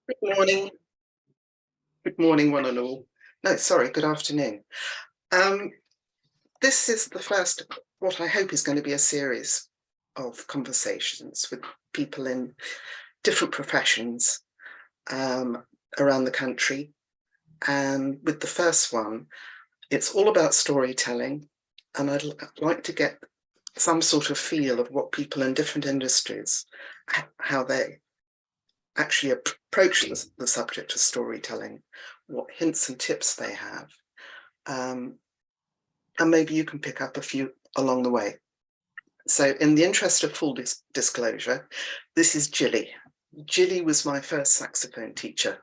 Good morning. Good morning, one and all. No, sorry, good afternoon. Um, this is the first, what I hope is going to be a series of conversations with people in different professions um, around the country. And with the first one, it's all about storytelling. And like to get some sort of feel of what people in different industries, how they actually approach the subject of storytelling, what hints and tips they have. And maybe you can pick up a few along the way. So in the interest of full disclosure, this is Gilly. Gilly was my first saxophone teacher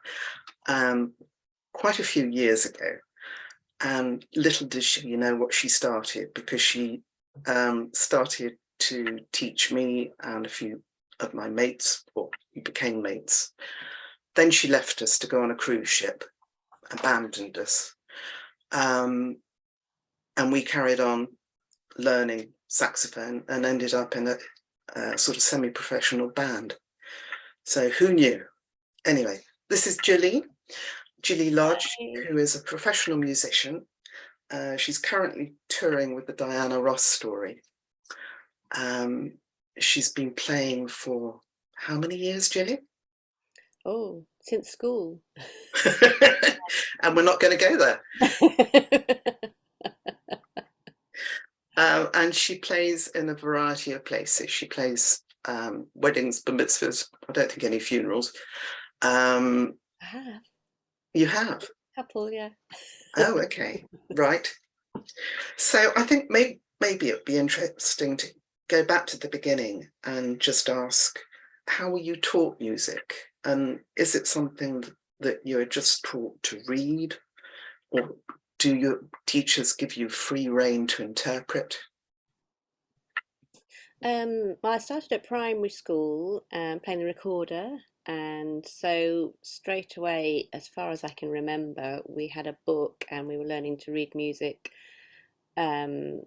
quite a few years ago. And little did she know what she started, because she started to teach me and a few of my mates, or we became mates. Then she left us to go on a cruise ship, abandoned us. And we carried on learning saxophone and ended up in a sort of semi-professional band. So who knew? Anyway, this is Gilly Lodge, who is a professional musician. She's currently touring with the Diana Ross story. She's been playing for how many years, Gilly? Oh, since school. And we're not going to go there. And she plays in a variety of places. She plays weddings, bar mitzvahs. I don't think any funerals. I have. You have? Couple, yeah. Oh, okay. Right. So I think maybe it'd be interesting to go back to the beginning and just ask, how were you taught music? And is it something that you're just taught to read? Or do your teachers give you free rein to interpret? Well, I started at primary school playing the recorder, and so straight away, as far as I can remember, we had a book and we were learning to read music um,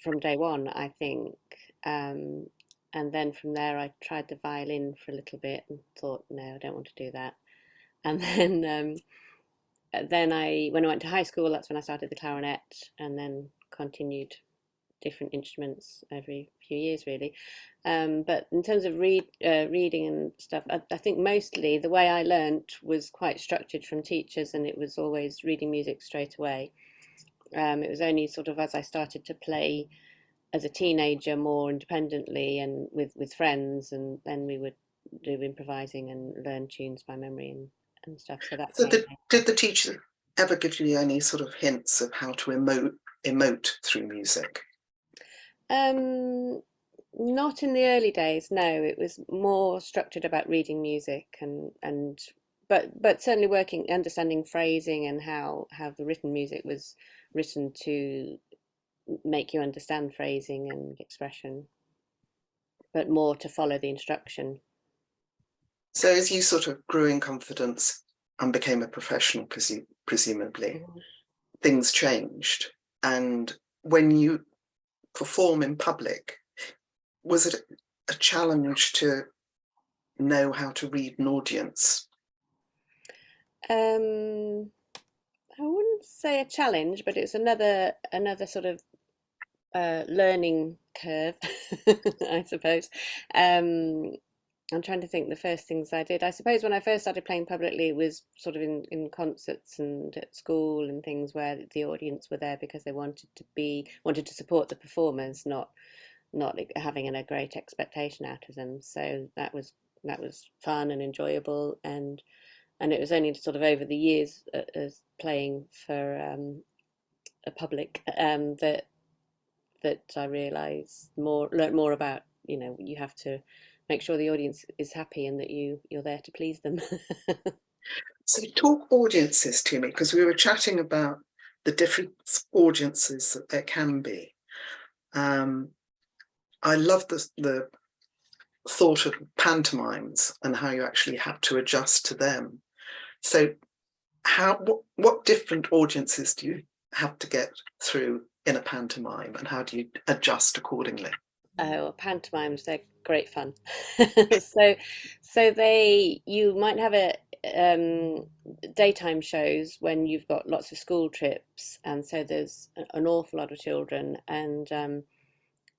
from day one, I think. Um, and then from there, I tried the violin for a little bit and thought, no, I don't want to do that. And then when I went to high school, that's when I started the clarinet, and then continued different instruments every few years, really. But in terms of reading and stuff, I think mostly the way I learnt was quite structured from teachers, and it was always reading music straight away. It was only sort of as I started to play as a teenager more independently and with friends, and then we would do improvising and learn tunes by memory and stuff. So that So came did the teacher ever give you any sort of hints of how to emote through music? later. Not in the early days, no. It was more structured about reading music and but certainly working, understanding phrasing and how the written music was written to make you understand phrasing and expression, but more to follow the instruction. So as you sort of grew in confidence and became a professional, presumably, Mhm. things changed. And when you perform in public, was it a challenge to know how to read an audience? Um, I wouldn't say a challenge, but it's another sort of learning curve, I suppose. Um, I'm trying to think the first things I did. I suppose when I first started playing publicly, it was sort of in concerts and at school and things where the audience were there because they wanted to support the performers, not like having a great expectation out of them. So that was fun and enjoyable, and it was only sort of over the years as playing for a public that I realised learned more about, you have to make sure the audience is happy and that you're there to please them. So talk audiences to me, because we were chatting about the different audiences that there can be. Um, I love the thought of pantomimes and how you actually have to adjust to them. So what different audiences do you have to get through in a pantomime, and how do you adjust accordingly? Oh, pantomimes, they're great fun. So, so you might have daytime shows when you've got lots of school trips, and so there's an awful lot of children, and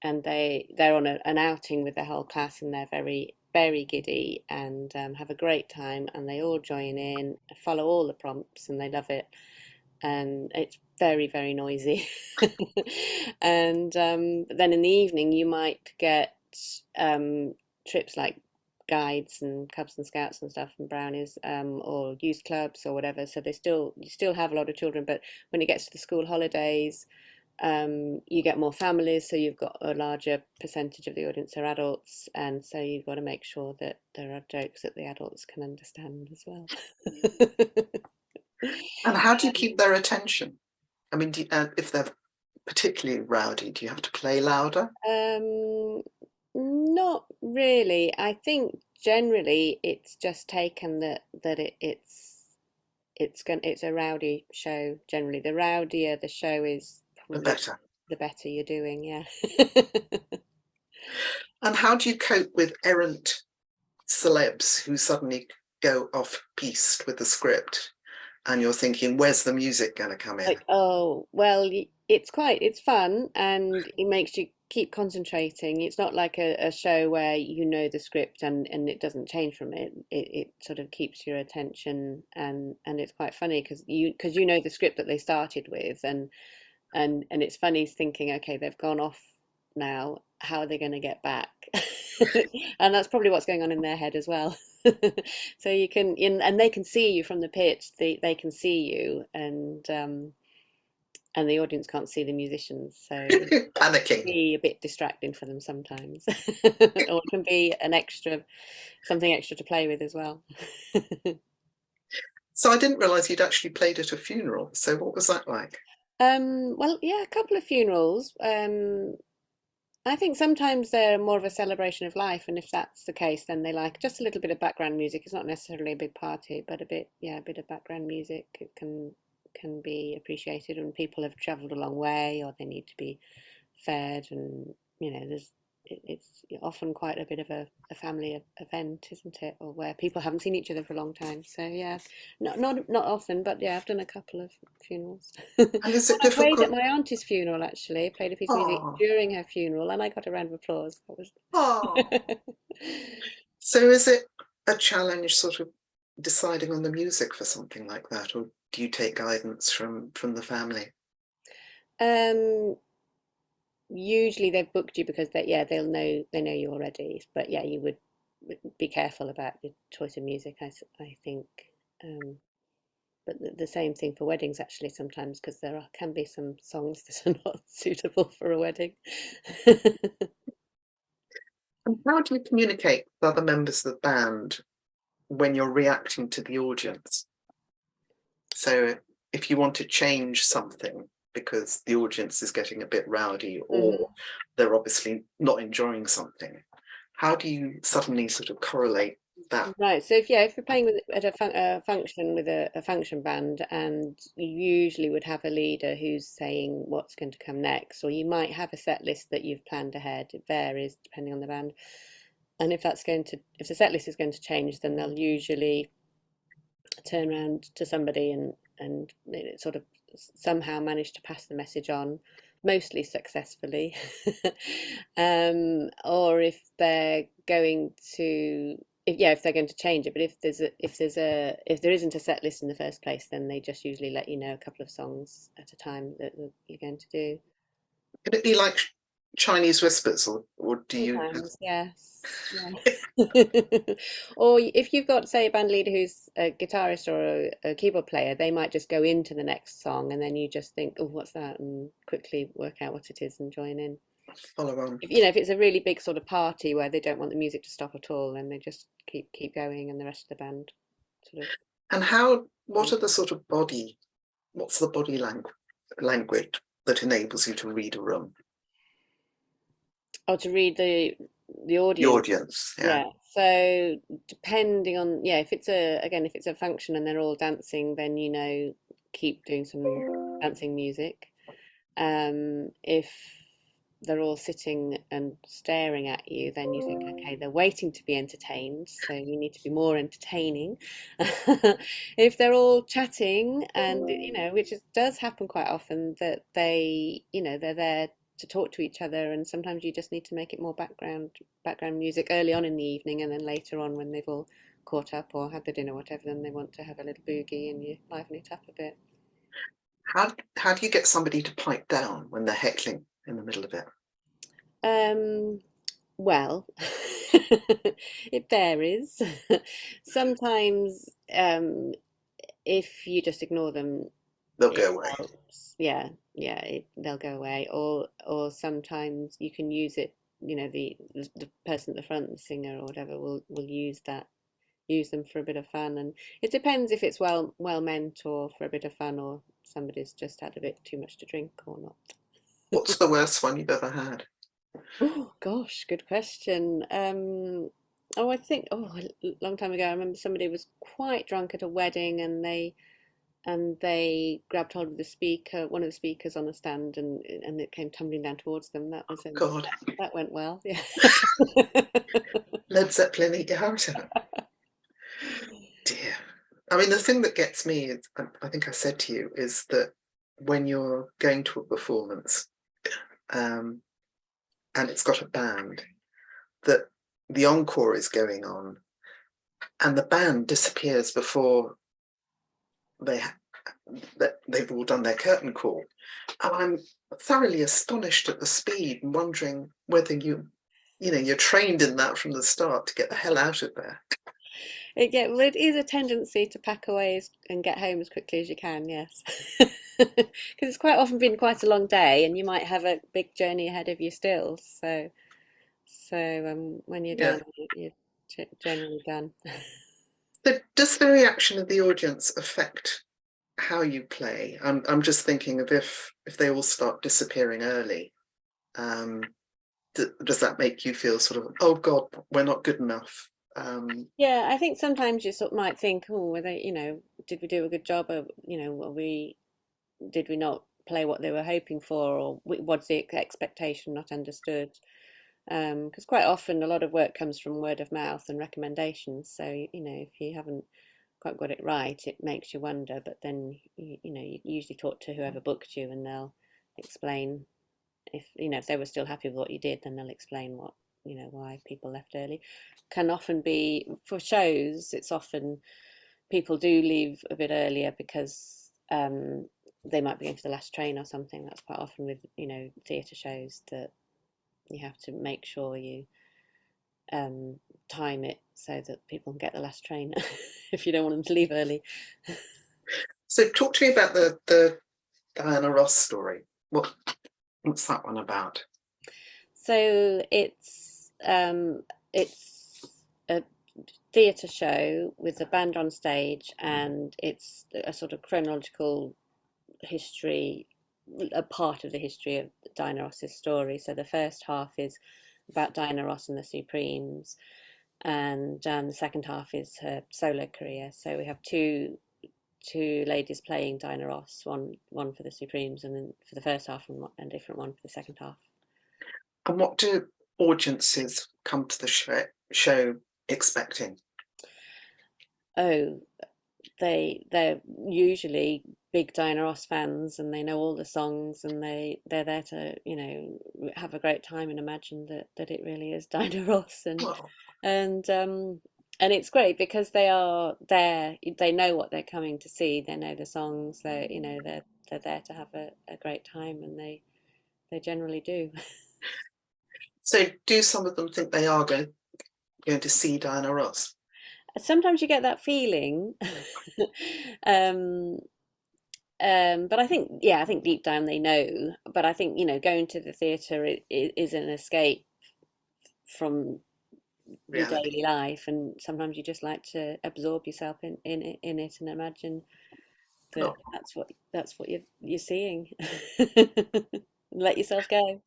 they're on an outing with their whole class, and they're very giddy and have a great time, and they all join in, follow all the prompts, and they love it, and it's very noisy. And but then in the evening you might get trips like guides and cubs and scouts and stuff and brownies, or youth clubs or whatever, so you still have a lot of children, but when it gets to the school holidays, you get more families, so you've got a larger percentage of the audience are adults, and so you've got to make sure that there are jokes that the adults can understand as well. And how do you keep their attention? I mean, if they're particularly rowdy, do you have to play louder? Um, Not really. I think generally it's just taken that it's a rowdy show. Generally, the rowdier the show is, The probably better. the better you're doing. Yeah. And how do you cope with errant celebs who suddenly go off piste with the script and you're thinking, where's the music going to come in? Like, oh, well, it's fun, and it makes you keep concentrating. It's not like a show where you know the script and it doesn't change from it. It sort of keeps your attention, and it's quite funny because you know the script that they started with, and it's funny thinking, okay, they've gone off now. How are they going to get back? And that's probably what's going on in their head as well. So and they can see you from the pitch. They can see you, and the audience can't see the musicians, so it can Panicking. be a bit distracting for them sometimes, or it can be something extra to play with as well. So I didn't realise you'd actually played at a funeral. So what was that like? Well, yeah, a couple of funerals. I think sometimes they're more of a celebration of life, and if that's the case, then they like just a little bit of background music. It's not necessarily a big party, but a bit of background music can be appreciated, and people have travelled a long way, or they need to be fed, and it's often quite a bit of a family event, isn't it? Or where people haven't seen each other for a long time. So yeah, not often, but yeah, I've done a couple of funerals. And is Well, it I played at difficult? my auntie's funeral actually. Played a piece of music Oh, during her funeral, and I got a round of applause. That was. oh. So is it a challenge sort of deciding on the music for something like that, or do you take guidance from the family? um, Usually they've booked you because they know you already. But yeah, you would be careful about your choice of music. I think. Um, but the same thing for weddings actually sometimes, because can be some songs that are not suitable for a wedding. And how do you communicate with other members of the band when you're reacting to the audience? So if you want to change something because the audience is getting a bit rowdy or Mhm. they're obviously not enjoying something, how do you suddenly sort of correlate that? Right, so if you're playing at a function with a function band, and you usually would have a leader who's saying what's going to come next, or you might have a set list that you've planned ahead. It varies depending on the band, and if the set list is going to change, then they'll usually turn around to somebody and sort of somehow manage to pass the message on, mostly successfully. Or if they're going to if they're going to change it, but if there isn't a set list in the first place, then they just usually let you know a couple of songs at a time that you're going to do. Could it be like Chinese whispers, or do you? Sometimes, yes. Yeah. Or if you've got, say, a band leader who's a guitarist or a keyboard player, they might just go into the next song, and then you just think, oh, what's that? And quickly work out what it is and join in. Follow on? If it's a really big sort of party where they don't want the music to stop at all, then they just keep going, and the rest of the band sort of. And what are the sort of what's the body language that enables you to read a room? Oh, to read the The audience. audience, yeah. Yeah. So depending on, if it's a function and they're all dancing, then keep doing some dancing music. If they're all sitting and staring at you, then you think, okay, they're waiting to be entertained, so you need to be more entertaining. If they're all chatting, and which does happen quite often, that they're there to talk to each other, and sometimes you just need to make it more background music early on in the evening, and then later on when they've all caught up or had the dinner, whatever, then they want to have a little boogie, and you liven it up a bit. How do you get somebody to pipe down when they're heckling in the middle of it? Um, Well, it varies. Sometimes, if you just ignore them, They'll it go away. helps. Yeah, yeah, they'll go away. Or sometimes you can use it. The person at the front, the singer or whatever, will use them for a bit of fun. And it depends if it's well meant or for a bit of fun, or somebody's just had a bit too much to drink or not. What's the worst one you've ever had? Oh gosh, good question. Oh, I think a long time ago, I remember somebody was quite drunk at a wedding, and they grabbed hold of one of the speakers on the stand, and it came tumbling down towards them. God, That went well. Yeah. Led Zeppelin, eat your heart out. Dear. I mean, the thing that gets me, is, I think I said to you, is that when you're going to a performance, um, and it's got a band, that the encore is going on, and the band disappears before they they've all done their curtain call, and I'm thoroughly astonished at the speed and wondering whether you're trained in that from the start to get the hell out of there. Well, it is a tendency to pack away and get home as quickly as you can, yes. Because it's quite often been quite a long day, and you might have a big journey ahead of you still. So when you're Yeah. done, you're generally done. So does the reaction of the audience affect how you play? I'm just thinking of if they all start disappearing early, um, does that make you feel sort of, oh God, we're not good enough? Yeah, I think sometimes you sort of might think, oh, did we do a good job? Of, did we not play what they were hoping for, or what's the expectation not understood? Because quite often a lot of work comes from word of mouth and recommendations. So, if you haven't quite got it right, it makes you wonder. But then, you usually talk to whoever booked you, and they'll explain. If they were still happy with what you did, then they'll explain why people left early. Can often be for shows. It's often people do leave a bit earlier because they might be going to the last train or something. That's quite often with theatre shows, that you have to make sure you time it so that people can get the last train if you don't want them to leave early. So talk to me about the Diana Ross story. What's that one about? So it's a theatre show with a band on stage, and it's a sort of chronological history, a part of the history of Diana Ross's story. So the first half is about Diana Ross and the Supremes, and the second half is her solo career. So we have two ladies playing Diana Ross, one for the Supremes, and then for the first half, and a different one for the second half. And what do audiences come to the show expecting? Oh, they're usually big Diana Ross fans, and they know all the songs, and they're there to have a great time and imagine that it really is Diana Ross. and Well, and um and it's great because they are there, they know what they're coming to see, they know the songs, they're there to have a great time, and they generally do. so do some of them think they are going to see Diana Ross? Sometimes you get that feeling. um but I think deep down they know. But I think going to the theatre is an escape from your Reality. daily life, and sometimes you just like to absorb yourself in it and imagine that Oh. that's what you're seeing. Let yourself go.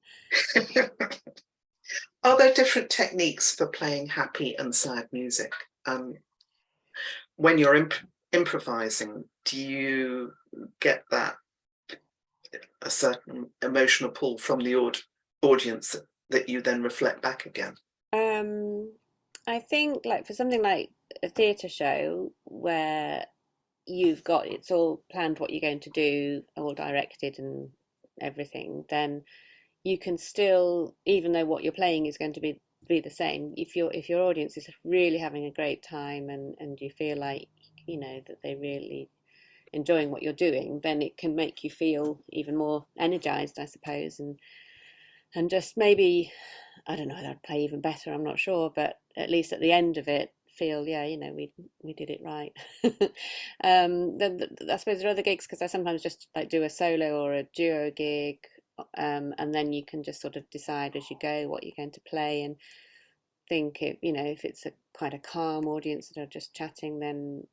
Are there different techniques for playing happy and sad music? Um, when you're improvising, do you get that a certain emotional pull from the audience that you then reflect back again? Um, I think like for something like a theatre show where you've got it's all planned what you're going to do, all directed and everything, then you can still, even though what you're playing is going to be the same, if your audience is really having a great time and you feel like that they're really enjoying what you're doing, then it can make you feel even more energized, I suppose, and just maybe I don't know whether I'd play even better. I'm not sure, but at least at the end of it, feel yeah, we did it right. Then I suppose there are other gigs because I sometimes just like do a solo or a duo gig, and then you can just sort of decide as you go what you're going to play and think if it's a quite a calm audience that are just chatting, then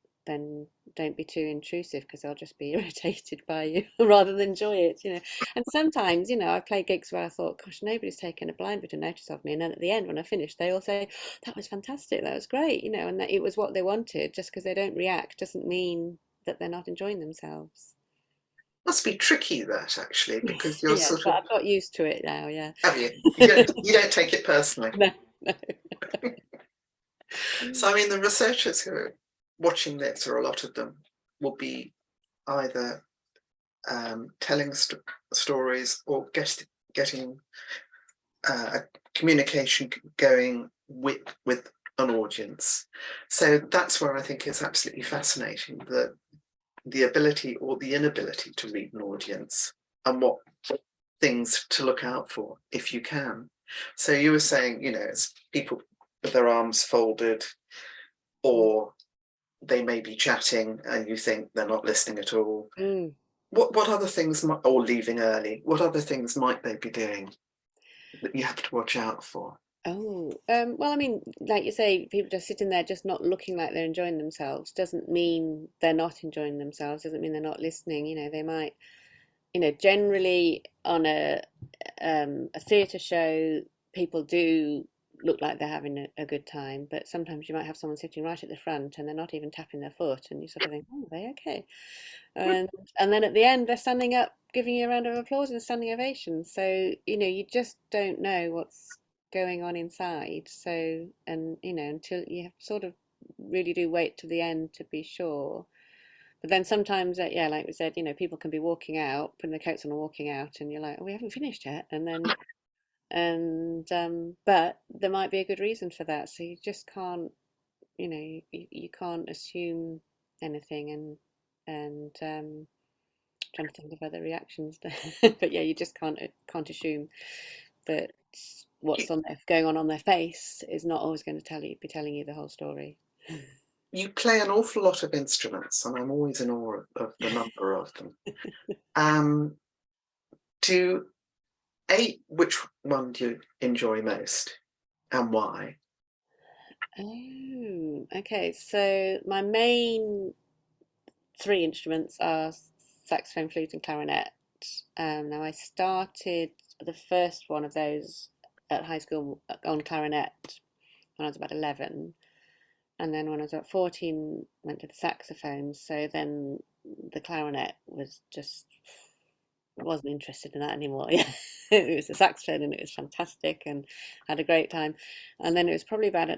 don't be too intrusive because they'll just be irritated by you rather than enjoy it. And sometimes I've played gigs where I thought, gosh, nobody's taken a blind bit of notice of me, and then at the end when I finish they all say, that was fantastic, that was great, and that it was what they wanted. Just because they don't react doesn't mean that they're not enjoying themselves. Must be tricky, that, actually, because you're Yeah, sort but of, I've got used to it now. Yeah. have you? You don't take it personally. No, no. So, I mean, the researchers who are watching this, or a lot of them, will be either telling stories or getting a communication going with an audience. So that's where I think it's absolutely fascinating, that the ability or the inability to read an audience and what things to look out for if you can. So you were saying, it's people with their arms folded, or they may be chatting and you think they're not listening at all. Mm. What other things or leaving early? What other things might they be doing that you have to watch out for? Oh, well, I mean, like you say, people just sitting there just not looking like they're enjoying themselves doesn't mean they're not enjoying themselves, doesn't mean they're not listening. They might, generally on a theatre show, people do look like they're having a good time, but sometimes you might have someone sitting right at the front and they're not even tapping their foot, and you sort of think, oh, are they okay? And then at the end, they're standing up, giving you a round of applause and a standing ovation. So you just don't know what's going on inside. So and until you have sort of really do wait to the end to be sure. But then sometimes, yeah, like we said, people can be walking out, putting their coats on and walking out, and you're like, oh, we haven't finished yet. But there might be a good reason for that. So you just can't, you can't assume anything, and trying to think of other reactions, but yeah, you just can't assume that You, what's going on their face is not always going to be telling you the whole story. you play an awful lot of instruments, and I'm always in awe of the number of them. Um, do which one do you enjoy most, and why? Oh, okay. So my main three instruments are saxophone, flute, and clarinet. Now I started the first one of those at high school on clarinet when I was about 11. And then when I was about 14, went to the saxophone. So then the clarinet was just wasn't interested in that anymore. Yeah, it was the saxophone and it was fantastic and had a great time. And then it was probably about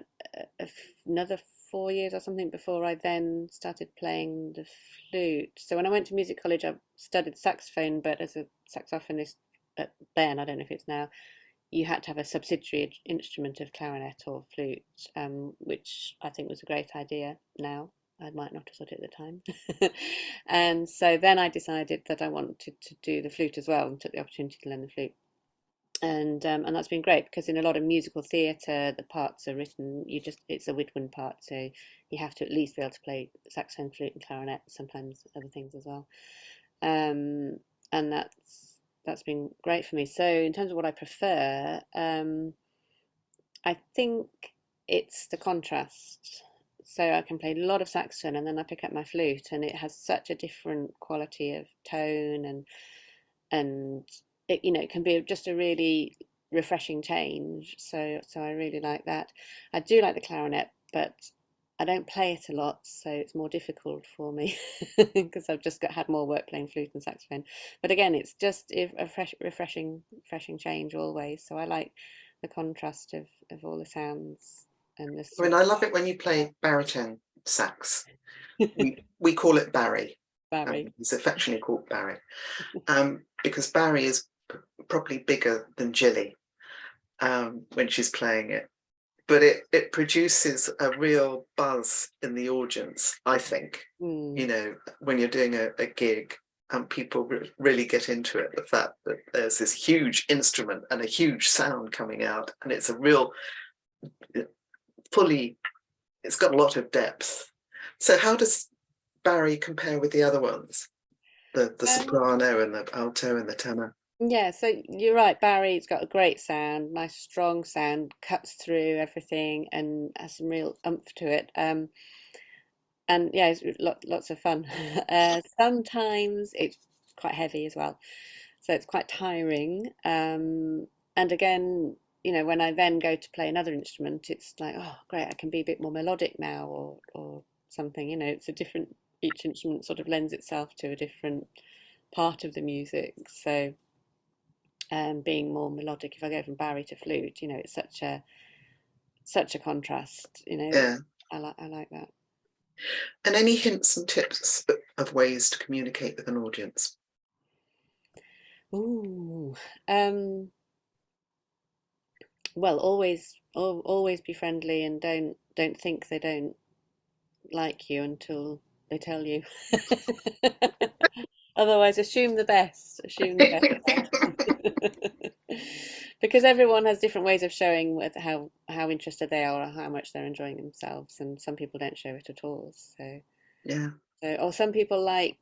another 4 years or something before I then started playing the flute. So when I went to music college, I studied saxophone, but as a saxophonist, but then I don't know if it's now, you had to have a subsidiary instrument of clarinet or flute, which I think was a great idea now. I might not have thought it at the time. And so then I decided that I wanted to do the flute as well and took the opportunity to learn the flute. And that's been great because in a lot of musical theatre, the parts are written, it's a woodwind part, so you have to at least be able to play saxophone, flute, and clarinet, sometimes other things as well. Um, and that's been great for me. So in terms of what I prefer, I think it's the contrast. So I can play a lot of saxophone and then I pick up my flute and it has such a different quality of tone and it can be just a really refreshing change. So I really like that. I do like the clarinet, but I don't play it a lot, so it's more difficult for me because I've just had more work playing flute and saxophone. But again, it's just a refreshing change always. So I like the contrast of all the sounds and the I mean, sort I love it when you play baritone sax. We call it Barry. Barry. He's affectionately called Barry, because Barry is probably bigger than Gilly when she's playing it. But it produces a real buzz in the audience, I think. Mm. You know, when you're doing a gig and people really get into it, the fact that there's this huge instrument and a huge sound coming out, and it's a real it's got a lot of depth. So how does Barry compare with the other ones? The Um, soprano and the alto and the tenor? yeah, so you're right. Barry's got a great sound, nice strong sound, cuts through everything and has some real oomph to it. And yeah, it's lots of fun. Sometimes it's quite heavy as well, so it's quite tiring. And again, when I then go to play another instrument, it's like, oh, great, I can be a bit more melodic now, or something. It's a different. Each instrument sort of lends itself to a different part of the music. So, being more melodic, if I go from Barry to flute, it's such a contrast. Yeah. I like that. And any hints and tips of ways to communicate with an audience? Ooh. Well, always be friendly and don't think they don't like you until they tell you. Otherwise, assume the best. Assume the best. Because everyone has different ways of showing how interested they are or how much they're enjoying themselves, and some people don't show it at all. Yeah. Or some people might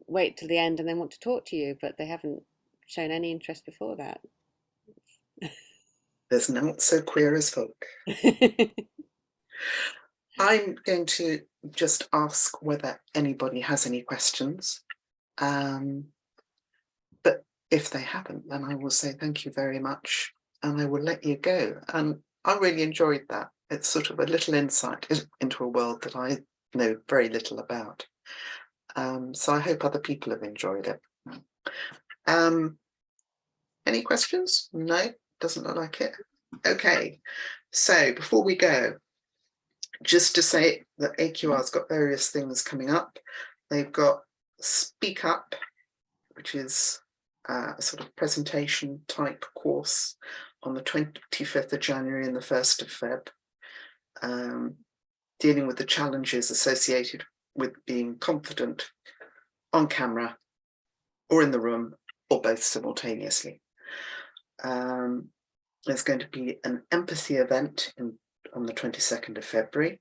wait till the end and then want to talk to you, but they haven't shown any interest before that. There's naught so queer as folk. I'm going to just ask whether anybody has any questions. But if they haven't, then I will say thank you very much and I will let you go. And I really enjoyed that. It's sort of a little insight into a world that I know very little about. So I hope other people have enjoyed it. Any questions? No, doesn't look like it. Okay, so before we go, just to say that AQR's got various things coming up. They've got Speak Up, which is a sort of presentation type course on the 25th of January and the 1st of Feb, dealing with the challenges associated with being confident on camera or in the room or both simultaneously. There's going to be an empathy event on the 22nd of February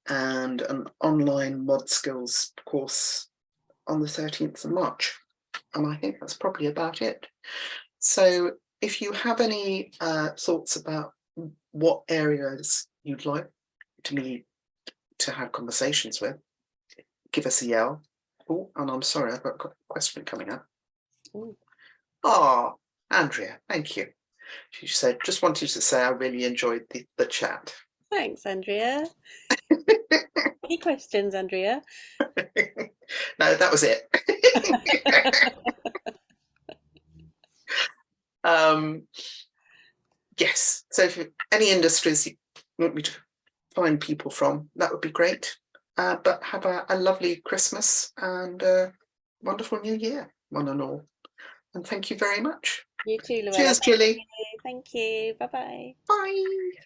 and an online mod skills course on the 13th of March. And I think that's probably about it. So if you have any thoughts about what areas you'd like me to have conversations with, give us a yell. Oh, and I'm sorry, I've got a question coming up. Oh, Andrea, thank you. She said, just wanted to say I really enjoyed the chat. Thanks, Andrea. Any questions, Andrea? No, that was it. Yes, so if any industries you want me to find people from, that would be great. But have a lovely Christmas and a wonderful New Year, one and all. And thank you very much. You too, Luella. Cheers, Gilly. Thank you. Bye bye. Bye.